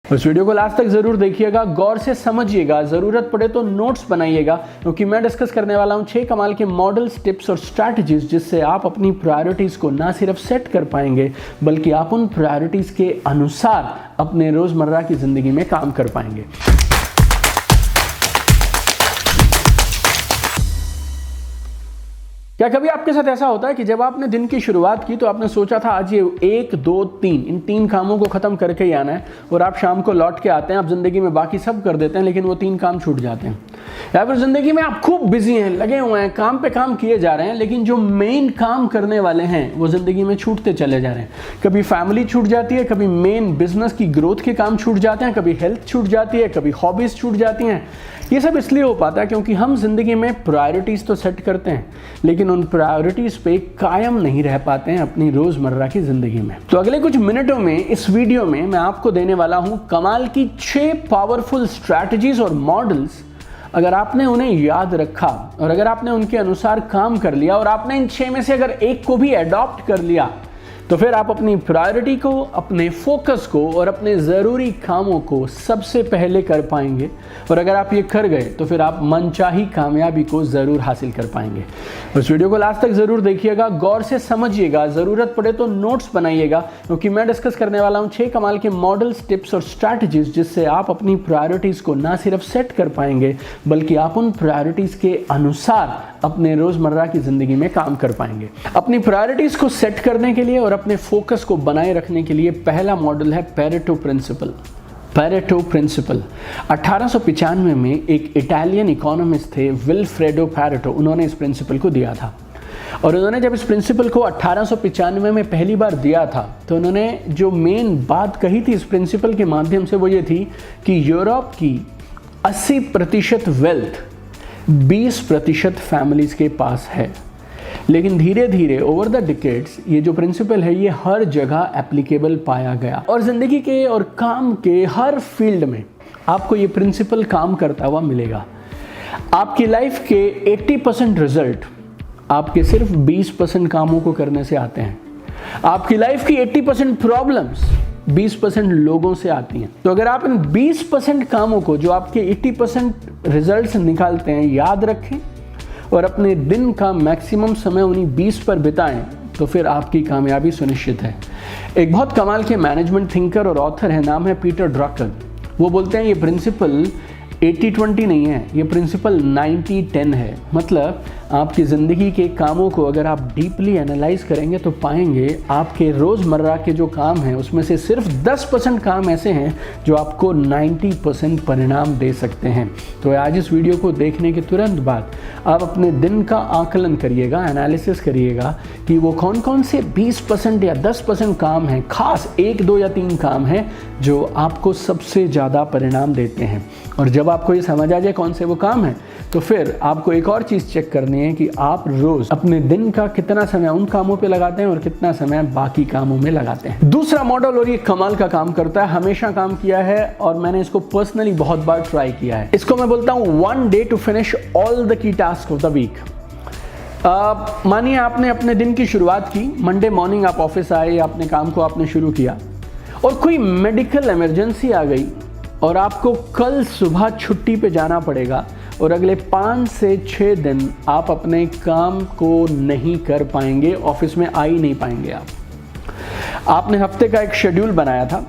उस वीडियो को लास्ट तक जरूर देखिएगा, गौर से समझिएगा, जरूरत पड़े तो नोट्स बनाइएगा, क्योंकि मैं डिस्कस करने वाला हूं 6 कमाल के मॉडल्स, टिप्स और स्ट्रैटेजीज जिससे आप अपनी प्रायोरिटीज को ना सिर्फ सेट कर पाएंगे बल्कि आप उन प्रायोरिटीज के अनुसार अपने रोजमर्रा की जिंदगी में काम कर पाएंगे। क्या कभी आपके साथ ऐसा होता है कि जब आपने दिन की शुरुआत की तो आपने सोचा था आज ये 1, 2, 3 इन 3 कामों को खत्म करके ही आना है, और आप शाम को लौट के आते हैं, आप जिंदगी में बाकी सब कर देते हैं लेकिन वो 3 काम छूट जाते हैं। या फिर जिंदगी में आप खूब बिजी हैं, लगे हुए हैं, काम पे काम किए जा रहे हैं, लेकिन जो मेन काम करने वाले हैं वो जिंदगी में छूटते चले जा रहे हैं। कभी फैमिली छूट जाती है, कभी मेन बिजनेस की ग्रोथ के काम छूट जाते हैं, कभी हेल्थ छूट जाती है, कभी हॉबीज छूट जाती हैं। ये सब इसलिए हो पाता है क्योंकि हम जिंदगी में प्रायोरिटीज तो सेट करते हैं लेकिन उन प्रायोरिटीज पे कायम नहीं रह पाते हैं अपनी रोजमर्रा की जिंदगी में। तो अगले कुछ मिनटों में इस वीडियो में मैं आपको देने वाला हूं कमाल की 6 पावरफुल स्ट्रैटेजीज और मॉडल्स। अगर आपने उन्हें याद रखा और अगर आपने उनके अनुसार काम कर लिया और आपने इन 6 में से अगर एक को भी अडॉप्ट कर लिया तो फिर आप अपनी प्रायोरिटी को, अपने फोकस को और अपने ज़रूरी कामों को सबसे पहले कर पाएंगे। और अगर आप ये कर गए तो फिर आप मनचाही कामयाबी को ज़रूर हासिल कर पाएंगे। उस वीडियो को लास्ट तक ज़रूर देखिएगा, गौर से समझिएगा, ज़रूरत पड़े तो नोट्स बनाइएगा, क्योंकि मैं डिस्कस करने वाला हूँ 6 कमाल के मॉडल्स, टिप्स और स्ट्रैटेजीज जिससे आप अपनी प्रायोरिटीज़ को ना सिर्फ सेट कर पाएंगे बल्कि आप उन प्रायोरिटीज़ के अनुसार अपने रोज़मर्रा की ज़िंदगी में काम कर पाएंगे। अपनी प्रायोरिटीज़ को सेट करने के लिए और अपने फोकस को बनाए रखने के लिए पहला मॉडल है पेरेटो प्रिंसिपल। पेरेटो प्रिंसिपल 1895 में एक इटालियन इकोनॉमिस्ट थे विल्फ्रेडो पेरेटो, उन्होंने इस प्रिंसिपल को दिया था। और उन्होंने जब इस प्रिंसिपल को 1895 में पहली बार दिया था तो उन्होंने जो मेन बात कही थी इस प्रिंसिपल के माध्यम से वो ये थी कि यूरोप की 80% वेल्थ 20% फैमिलीज के पास है, लेकिन धीरे धीरे ओवर द डिकेड्स ये जो प्रिंसिपल है ये हर जगह एप्लीकेबल पाया गया और ज़िंदगी के और काम के हर फील्ड में आपको ये प्रिंसिपल काम करता हुआ मिलेगा। आपकी लाइफ के 80% रिजल्ट आपके सिर्फ 20% कामों को करने से आते हैं। आपकी लाइफ की 80% प्रॉब्लम्स 20% लोगों से आती हैं। तो अगर आप इन 20% कामों को जो आपके 80% रिजल्ट्स निकालते हैं याद रखें और अपने दिन का मैक्सिमम समय उन्हीं 20 पर बिताएं तो फिर आपकी कामयाबी सुनिश्चित है। एक बहुत कमाल के मैनेजमेंट थिंकर और ऑथर है, नाम है पीटर ड्रकर। वो बोलते हैं ये प्रिंसिपल 80-20 नहीं है, ये प्रिंसिपल 90-10 है। मतलब आपकी ज़िंदगी के कामों को अगर आप डीपली एनालाइज करेंगे तो पाएंगे आपके रोज़मर्रा के जो काम हैं उसमें से सिर्फ 10% काम ऐसे हैं जो आपको 90% परिणाम दे सकते हैं। तो आज इस वीडियो को देखने के तुरंत बाद आप अपने दिन का आकलन करिएगा, एनालिसिस करिएगा कि वो कौन कौन से 20% या 10% काम हैं, खास 1, 2 या 3 काम हैं जो आपको सबसे ज़्यादा परिणाम देते हैं। और जब आपको ये समझ आ जाए कौन से वो काम हैं तो फिर आपको एक और चीज़ चेक करनी है कि आप रोज़ अपने दिन का कितना समय उन कामों पे लगाते हैं और कितना समय बाकी कामों में लगाते हैं। दूसरा मॉडल, और ये कमाल का काम करता है, हमेशा काम किया है और मैंने इसको पर्सनली बहुत बार ट्राई किया है। इसको मैं बोलता हूँ 1 day to finish all the key task of the week. मानिए आपने अपने दिन की शुरुआत की, मंडे मॉर्निंग आप ऑफिस आए, अपने काम को आपने शुरू किया और कोई मेडिकल इमरजेंसी आ गई और आपको कल सुबह छुट्टी पे जाना पड़ेगा और अगले 5 से 6 दिन आप अपने काम को नहीं कर पाएंगे, ऑफिस में आ ही नहीं पाएंगे। आपने हफ्ते का एक शेड्यूल बनाया था,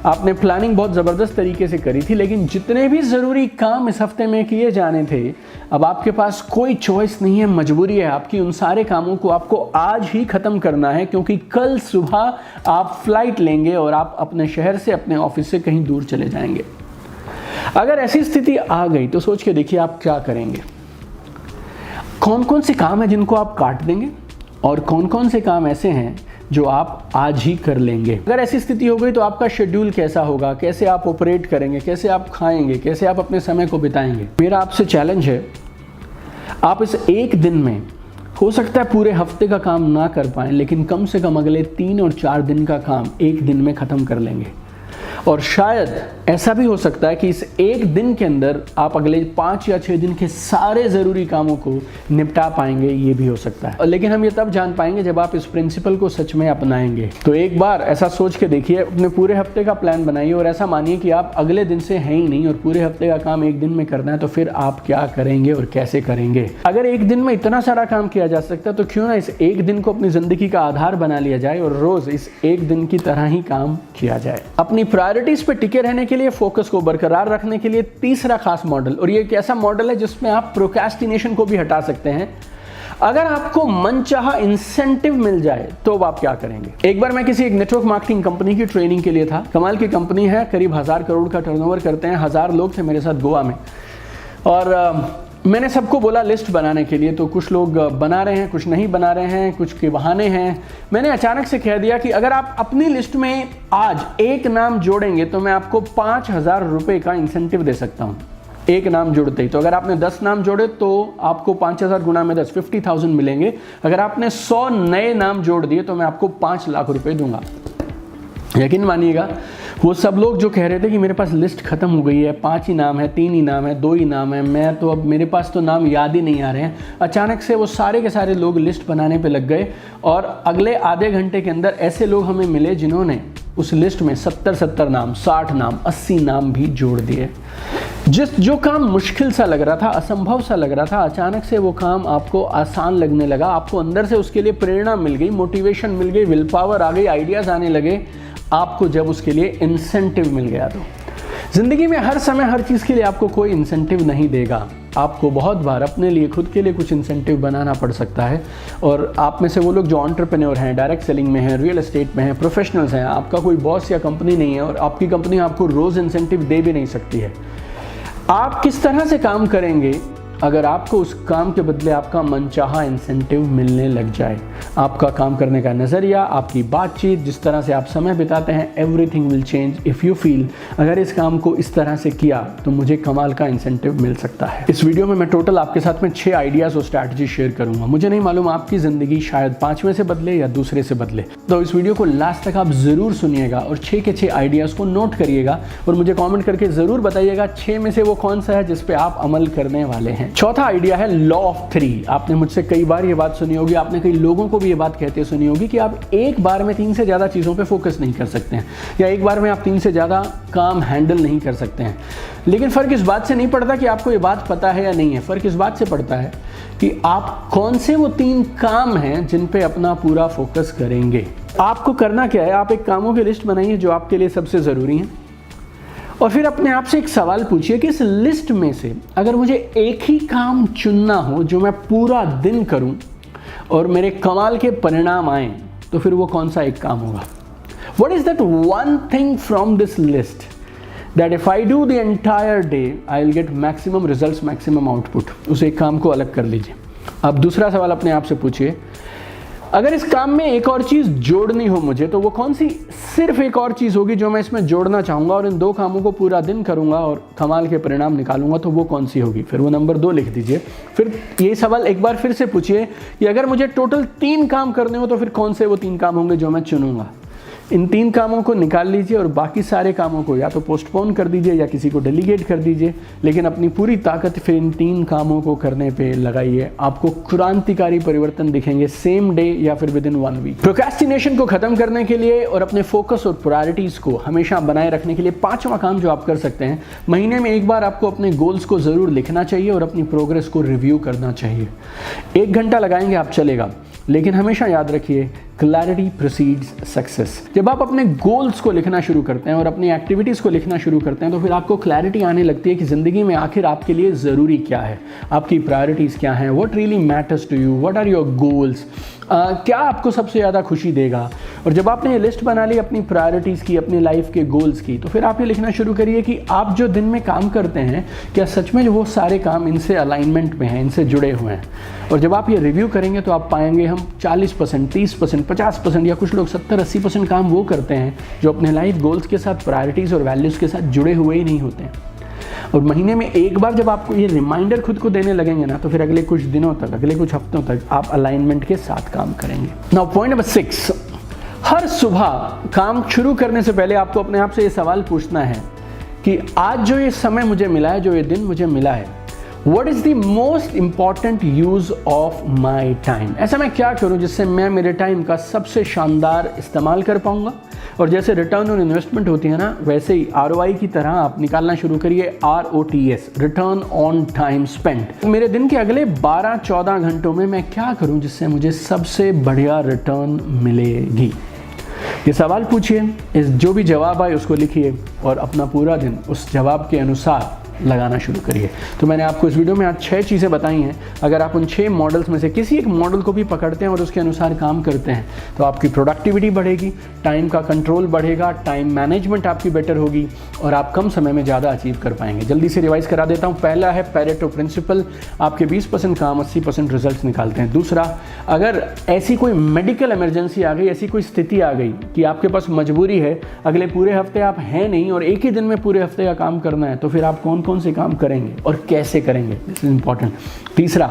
आपने प्लानिंग बहुत ज़बरदस्त तरीके से करी थी, लेकिन जितने भी ज़रूरी काम इस हफ्ते में किए जाने थे अब आपके पास कोई चॉइस नहीं है, मजबूरी है आपकी, उन सारे कामों को आपको आज ही ख़त्म करना है क्योंकि कल सुबह आप फ्लाइट लेंगे और आप अपने शहर से, अपने ऑफिस से कहीं दूर चले जाएंगे। अगर ऐसी स्थिति आ गई तो सोच के देखिए आप क्या करेंगे। कौन कौन से काम हैं जिनको आप काट देंगे और कौन कौन से काम ऐसे हैं जो आप आज ही कर लेंगे। अगर ऐसी स्थिति हो गई तो आपका शेड्यूल कैसा होगा, कैसे आप ऑपरेट करेंगे, कैसे आप खाएंगे, कैसे आप अपने समय को बिताएंगे। मेरा आपसे चैलेंज है, आप इस एक दिन में हो सकता है पूरे हफ्ते का काम ना कर पाएं लेकिन कम से कम अगले 3 और 4 दिन का काम एक दिन में ख़त्म कर लेंगे। और शायद ऐसा भी हो सकता है कि इस एक दिन के अंदर आप अगले 5 या 6 दिन के सारे ज़रूरी कामों को निपटा पाएंगे, ये भी हो सकता है। लेकिन हम ये तब जान पाएंगे जब आप इस प्रिंसिपल को सच में अपनाएंगे। तो एक बार ऐसा सोच के देखिए, अपने पूरे हफ्ते का प्लान बनाइए और ऐसा मानिए कि आप अगले दिन से हैं ही नहीं और पूरे हफ्ते का काम एक दिन में करना है, तो फिर आप क्या करेंगे और कैसे करेंगे। अगर एक दिन में इतना सारा काम किया जा सकता है तो क्यों ना इस एक दिन को अपनी ज़िंदगी का आधार बना लिया जाए और रोज़ इस एक दिन की तरह ही काम किया जाए। अपनी प्रायोरिटीज़ पे टिके रहने के लिए, फोकस को बरकरार रखने के लिए तीसरा खास मॉडल, और ये एक ऐसा मॉडल है जिसमें आप प्रोक्रेस्टिनेशन को भी हटा सकते हैं। अगर आपको मनचाहा इंसेंटिव मिल जाए तो अब आप क्या करेंगे। एक बार मैं किसी एक नेटवर्क मार्केटिंग कंपनी की ट्रेनिंग के लिए था। कमाल की कंपनी है, करीब 1000 करोड़ का टर्नओवर करते हैं। 1000 लोग थे मेरे साथ गोवा में, और मैंने सबको बोला लिस्ट बनाने के लिए। तो कुछ लोग बना रहे हैं, कुछ नहीं बना रहे हैं, कुछ के बहाने हैं। मैंने अचानक से कह दिया कि अगर आप अपनी लिस्ट में आज एक नाम जोड़ेंगे तो मैं आपको 5000 रुपये का इंसेंटिव दे सकता हूँ, एक नाम जुड़ते ही। तो अगर आपने 10 नाम जोड़े तो आपको 5000 गुना में 10, 50,000 मिलेंगे। अगर आपने 100 नए नाम जोड़ दिए तो मैं आपको 5 लाख रुपए दूंगा। यकीन मानिएगा, वो सब लोग जो कह रहे थे कि मेरे पास लिस्ट खत्म हो गई है, 5 ही नाम है, 3 ही नाम है, 2 ही नाम है, मैं तो अब मेरे पास तो नाम याद ही नहीं आ रहे हैं, अचानक से वो सारे के सारे लोग लिस्ट बनाने पे लग गए। और अगले आधे घंटे के अंदर ऐसे लोग हमें मिले जिन्होंने उस लिस्ट में 70 नाम, 60 नाम, 80 नाम भी जोड़ दिए। जो काम मुश्किल सा लग रहा था, असंभव सा लग रहा था, अचानक से वो काम आपको आसान लगने लगा। आपको अंदर से उसके लिए प्रेरणा मिल गई, मोटिवेशन मिल गई, विल पावर आ गई, आइडियाज़ आने लगे आपको जब उसके लिए इंसेंटिव मिल गया। तो ज़िंदगी में हर समय हर चीज़ के लिए आपको कोई इंसेंटिव नहीं देगा। आपको बहुत बार अपने लिए, खुद के लिए कुछ इंसेंटिव बनाना पड़ सकता है। और आप में से वो लोग जो एंटरप्रेन्योर हैं, डायरेक्ट सेलिंग में हैं, रियल एस्टेट में हैं, प्रोफेशनल्स हैं, आपका कोई बॉस या कंपनी नहीं है और आपकी कंपनी आपको रोज़ इंसेंटिव दे भी नहीं सकती है। आप किस तरह से काम करेंगे अगर आपको उस काम के बदले आपका मनचाहा इंसेंटिव मिलने लग जाए। आपका काम करने का नज़रिया, आपकी बातचीत, जिस तरह से आप समय बिताते हैं, everything will change if you feel अगर इस काम को इस तरह से किया तो मुझे कमाल का इंसेंटिव मिल सकता है। इस वीडियो में मैं टोटल आपके साथ में 6 आइडियाज़ और स्ट्रैटेजी शेयर करूंगा। मुझे नहीं मालूम आपकी ज़िंदगी शायद 5वें से बदले या दूसरे से बदले, तो इस वीडियो को लास्ट तक आप ज़रूर सुनिएगा और 6 के 6 आइडियाज़ को नोट करिएगा और मुझे कॉमेंट करके ज़रूर बताइएगा 6 में से वो कौन सा है जिस पे आप अमल करने वाले हैं। चौथा आइडिया है लॉ ऑफ 3। आपने मुझसे कई बार ये बात सुनी होगी, आपने कई लोगों को भी ये बात कहते सुनी होगी कि आप एक बार में 3 से ज़्यादा चीज़ों पे फोकस नहीं कर सकते हैं या एक बार में आप 3 से ज़्यादा काम हैंडल नहीं कर सकते हैं। लेकिन फ़र्क इस बात से नहीं पड़ता कि आपको ये बात पता है या नहीं है, फ़र्क इस बात से पड़ता है कि आप कौन से वो 3 काम हैं जिन पे अपना पूरा फोकस करेंगे। आपको करना क्या है, आप एक कामों की लिस्ट बनाइए जो आपके लिए सबसे ज़रूरी हैं और फिर अपने आप से एक सवाल पूछिए कि इस लिस्ट में से अगर मुझे एक ही काम चुनना हो जो मैं पूरा दिन करूं और मेरे कमाल के परिणाम आए, तो फिर वो कौन सा एक काम होगा। What is that one thing from this list that if I do the entire day I'll get maximum results, maximum output। उस एक काम को अलग कर लीजिए। अब दूसरा सवाल अपने आप से पूछिए, अगर इस काम में एक और चीज़ जोड़नी हो मुझे, तो वो कौन सी सिर्फ एक और चीज़ होगी जो मैं इसमें जोड़ना चाहूँगा और इन 2 कामों को पूरा दिन करूँगा और कमाल के परिणाम निकालूंगा, तो वो कौन सी होगी। फिर वो नंबर 2 लिख दीजिए। फिर ये सवाल एक बार फिर से पूछिए कि अगर मुझे टोटल 3 काम करने हो तो फिर कौन से वो 3 काम होंगे जो मैं चुनूँगा। इन 3 कामों को निकाल लीजिए और बाकी सारे कामों को या तो पोस्टपोन कर दीजिए या किसी को डेलीगेट कर दीजिए, लेकिन अपनी पूरी ताकत फिर इन 3 कामों को करने पे लगाइए। आपको क्रांतिकारी परिवर्तन दिखेंगे सेम डे या फिर विद इन 1 वीक। प्रोक्रेस्टिनेशन को खत्म करने के लिए और अपने फोकस और प्रायोरिटीज़ को हमेशा बनाए रखने के लिए 5वां काम जो आप कर सकते हैं, महीने में एक बार आपको अपने गोल्स को ज़रूर लिखना चाहिए और अपनी प्रोग्रेस को रिव्यू करना चाहिए। 1 घंटा लगाएंगे आप चलेगा, लेकिन हमेशा याद रखिए क्लैरिटी प्रीसीड्स सक्सेस। जब आप अपने गोल्स को लिखना शुरू करते हैं और अपनी एक्टिविटीज़ को लिखना शुरू करते हैं तो फिर आपको क्लैरिटी आने लगती है कि ज़िंदगी में आखिर आपके लिए ज़रूरी क्या है, आपकी प्रायोरिटीज़ क्या हैं, what really matters to you, what are your goals, क्या आपको सबसे ज़्यादा खुशी देगा। और जब आपने ये लिस्ट बना ली अपनी प्रायोरिटीज़ की, अपनी लाइफ के गोल्स की, तो फिर आप ये लिखना शुरू करिए कि आप जो दिन में काम करते हैं क्या सच में वो सारे काम इनसे अलाइनमेंट में हैं, इनसे जुड़े हुए हैं। और जब आप ये रिव्यू करेंगे तो आप पाएंगे हम 40%, 30%, 50% या कुछ लोग 70-80% काम वो करते हैं जो अपने लाइफ गोल्स के साथ, प्रायोरिटीज़ और वैल्यूज़ के साथ जुड़े हुए ही नहीं होते हैं। और महीने में एक बार जब आपको ये रिमाइंडर खुद को देने लगेंगे ना, तो फिर अगले कुछ दिनों तक, अगले कुछ हफ्तों तक आप अलाइनमेंट के साथ काम करेंगे। नाउ पॉइंट नंबर 6, हर सुबह काम शुरू करने से पहले आपको अपने आप से ये सवाल पूछना है कि आज जो ये समय मुझे मिला है, जो ये दिन मुझे मिला है, What is the most important use of my time? ऐसा मैं क्या करूं जिससे मैं मेरे टाइम का सबसे शानदार इस्तेमाल कर पाऊंगा। और जैसे रिटर्न ऑन इन्वेस्टमेंट होती है ना, वैसे ही ROI की तरह आप निकालना शुरू करिए ROTS, return on time spent. मेरे दिन के अगले 12-14 घंटों में मैं क्या करूं जिससे मुझे सबसे बढ़िया रिटर्न मिलेगी। ये सवाल पूछिए, इस जो भी जवाब आए उसको लिखिए और अपना पूरा दिन उस जवाब के अनुसार लगाना शुरू करिए। तो मैंने आपको इस वीडियो में आज 6 चीज़ें बताई हैं। अगर आप उन 6 मॉडल्स में से किसी एक मॉडल को भी पकड़ते हैं और उसके अनुसार काम करते हैं तो आपकी प्रोडक्टिविटी बढ़ेगी, टाइम का कंट्रोल बढ़ेगा, टाइम मैनेजमेंट आपकी बेटर होगी और आप कम समय में ज़्यादा अचीव कर पाएंगे। जल्दी से रिवाइज करा देता हूँ। पहला है पेरेटो प्रिंसिपल, आपके 20% काम 80% रिजल्ट निकालते हैं। दूसरा, अगर ऐसी कोई मेडिकल इमरजेंसी आ गई, ऐसी कोई स्थिति आ गई कि आपके पास मजबूरी है, अगले पूरे हफ्ते आप हैं नहीं और एक ही दिन में पूरे हफ्ते का काम करना है, तो फिर आप कौन से काम करेंगे और कैसे करेंगे, दिस इज इंपॉर्टेंट। तीसरा,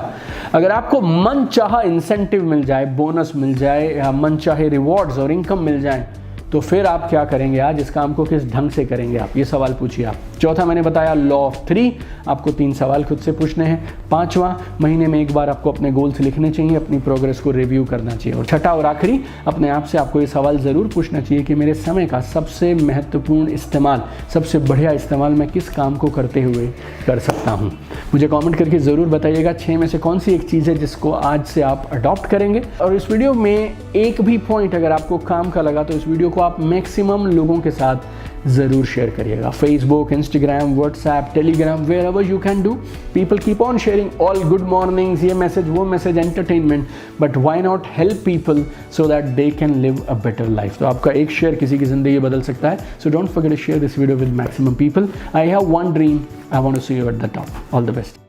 अगर आपको मन चाहा इंसेंटिव मिल जाए, बोनस मिल जाए या मन चाहे रिवॉर्ड्स और इनकम मिल जाए, तो फिर आप क्या करेंगे, आज इस काम को किस ढंग से करेंगे आप, ये सवाल पूछिए आप। चौथा, मैंने बताया लॉ ऑफ 3, आपको 3 सवाल खुद से पूछने हैं। 5वां, महीने में एक बार आपको अपने गोल्स लिखने चाहिए, अपनी प्रोग्रेस को रिव्यू करना चाहिए। और छठा और आखिरी, अपने आप से आपको ये सवाल ज़रूर पूछना चाहिए कि मेरे समय का सबसे महत्वपूर्ण इस्तेमाल, सबसे बढ़िया इस्तेमाल मैं किस काम को करते हुए कर सकता हूँ। मुझे कॉमेंट करके ज़रूर बताइएगा 6 में से कौन सी एक चीज़ है जिसको आज से आप अडॉप्ट करेंगे। और इस वीडियो में एक भी पॉइंट अगर आपको काम का लगा तो इस वीडियो को आप मैक्सिमम लोगों के साथ ज़रूर शेयर करिएगा। Facebook, Instagram, WhatsApp, Telegram, wherever you can do. People keep on sharing all good mornings, ये मैसेज वो message, entertainment, but why not help people so that they can live a better life. तो आपका एक share किसी की ज़िंदगी बदल सकता है। So don't forget to share this video with maximum people. I have one dream, I want to see you at the top. All the best.